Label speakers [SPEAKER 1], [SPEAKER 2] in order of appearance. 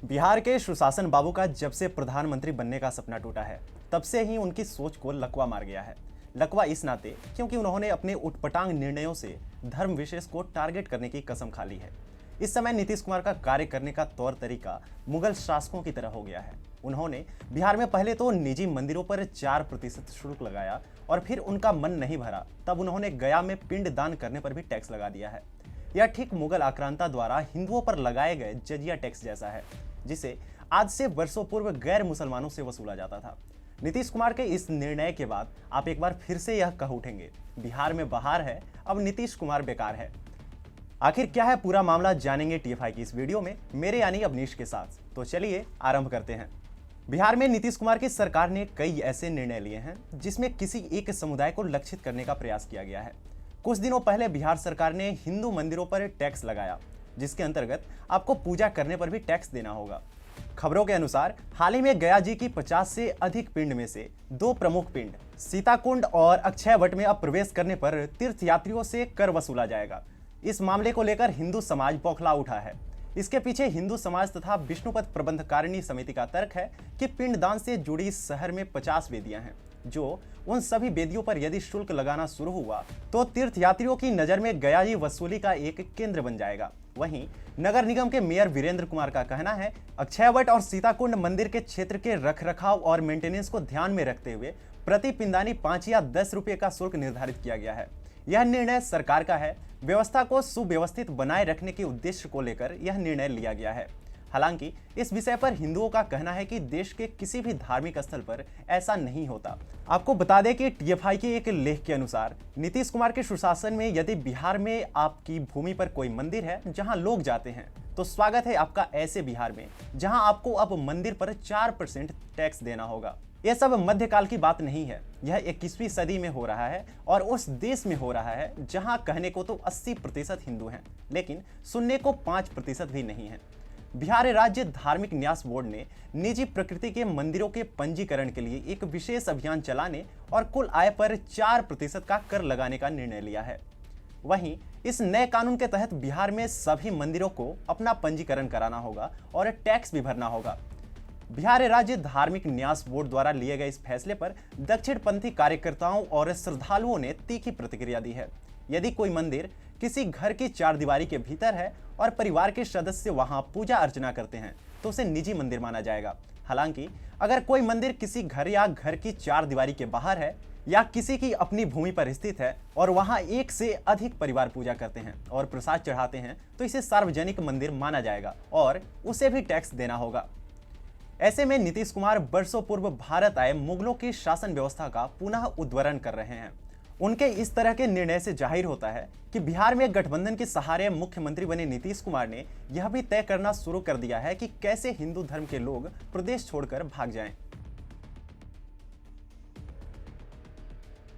[SPEAKER 1] बिहार के सुशासन बाबू का जब से प्रधानमंत्री बनने का सपना टूटा है, तब से ही उनकी सोच को लकवा मार गया है। लकवा इस नाते क्योंकि उन्होंने अपने उटपटांग निर्णयों से धर्म विशेष को टारगेट करने की कसम खा ली है। इस समय नीतीश कुमार का कार्य करने का तौर तरीका मुगल शासकों की तरह हो गया है। उन्होंने बिहार में पहले तो निजी मंदिरों पर 4% शुल्क लगाया और फिर उनका मन नहीं भरा तब उन्होंने गया में पिंड दान करने पर भी टैक्स लगा दिया है। यह ठीक मुगल आक्रांता द्वारा हिंदुओं पर लगाए गए जजिया टैक्स जैसा है, जिसे आज से वर्षों पूर्व गैर मुसलमानों से वसूला जाता था। नीतीश कुमार के इस निर्णय के बाद आप एक बार फिर से यह कह उठेंगे, बिहार में बहार है, अब नीतीश कुमार बेकार है। आखिर क्या है पूरा मामला, जानेंगे टीएफआई की इस वीडियो में मेरे यानी अवनीश के साथ। तो चलिए आरंभ करते हैं। बिहार में नीतीश कुमार की सरकार ने कई ऐसे निर्णय लिए हैं जिसमें किसी एक समुदाय को लक्षित करने का प्रयास किया गया है। कुछ दिनों पहले बिहार सरकार ने हिंदू मंदिरों पर टैक्स लगाया, जिसके अंतर्गत आपको पूजा करने पर भी टैक्स देना होगा। खबरों के अनुसार हाल ही में गया जी की 50 से अधिक पिंड में से 2 प्रमुख पिंड सीताकुंड और अक्षयवट में अब प्रवेश करने पर तीर्थयात्रियों से कर वसूला जाएगा। इस मामले को लेकर हिंदू समाज बौखला उठा है। इसके पीछे हिंदू समाज तथा विष्णुपद प्रबंधकारिणी समिति का तर्क है कि पिंडदान से जुड़ी शहर में 50 वेदियां हैं, जो उन सभी वेदियों पर यदि शुल्क लगाना शुरू हुआ तो तीर्थयात्रियों की नजर में गया जी वसूली का एक केंद्र बन जाएगा। वहीं नगर निगम के मेयर वीरेंद्र कुमार का कहना है, अक्षयवट और सीताकुंड मंदिर के क्षेत्र के रखरखाव और मेंटेनेंस को ध्यान में रखते हुए प्रति पिंडानी 5 या 10 रुपये का शुल्क निर्धारित किया गया है। यह निर्णय सरकार का है। व्यवस्था को सुव्यवस्थित बनाए रखने के उद्देश्य को लेकर यह निर्णय लिया गया है। हालांकि इस विषय पर हिंदुओं का कहना है कि देश के किसी भी धार्मिक स्थल पर ऐसा नहीं होता। आपको बता दें कि टीएफआई के एक लेख के अनुसार नीतीश कुमार के सुशासन में यदि बिहार में आपकी भूमि पर कोई मंदिर है जहां लोग जाते हैं, तो स्वागत है आपका ऐसे बिहार में जहां आपको अब मंदिर पर 4% टैक्स देना होगा। यह सब मध्यकाल की बात नहीं है, यह 21वीं सदी में हो रहा है और उस देश में हो रहा है जहां कहने को तो 80% हिंदू हैं, लेकिन सुनने को 5% भी नहीं है। बिहार राज्य धार्मिक न्यास बोर्ड ने निजी प्रकृति के मंदिरों के पंजीकरण के लिए एक विशेष अभियान चलाने और कुल आय पर 4% का कर लगाने का निर्णय लिया है। वहीं इस नए कानून के तहत बिहार में सभी मंदिरों को अपना पंजीकरण कराना होगा और टैक्स भी भरना होगा। बिहार राज्य धार्मिक न्यास बोर्ड द्वारा लिए गए इस फैसले पर दक्षिणपंथी कार्यकर्ताओं और श्रद्धालुओं ने तीखी प्रतिक्रिया दी है। यदि कोई मंदिर किसी घर की 4 दीवारी के भीतर है और परिवार के सदस्य वहां पूजा अर्चना करते हैं तो उसे निजी मंदिर माना जाएगा। हालांकि अगर कोई मंदिर किसी घर या घर की 4 दीवारी के बाहर है या किसी की अपनी भूमि पर स्थित है और वहां एक से अधिक परिवार पूजा करते हैं और प्रसाद चढ़ाते हैं तो इसे सार्वजनिक मंदिर माना जाएगा और उसे भी टैक्स देना होगा। ऐसे में नीतीश कुमार वर्षों पूर्व भारत आए मुगलों की शासन व्यवस्था का पुनः उद्वरण कर रहे हैं। उनके इस तरह के निर्णय से जाहिर होता है कि बिहार में गठबंधन के सहारे मुख्यमंत्री बने नीतीश कुमार ने यह भी तय करना शुरू कर दिया है कि कैसे हिंदू धर्म के लोग प्रदेश छोड़कर भाग जाएं।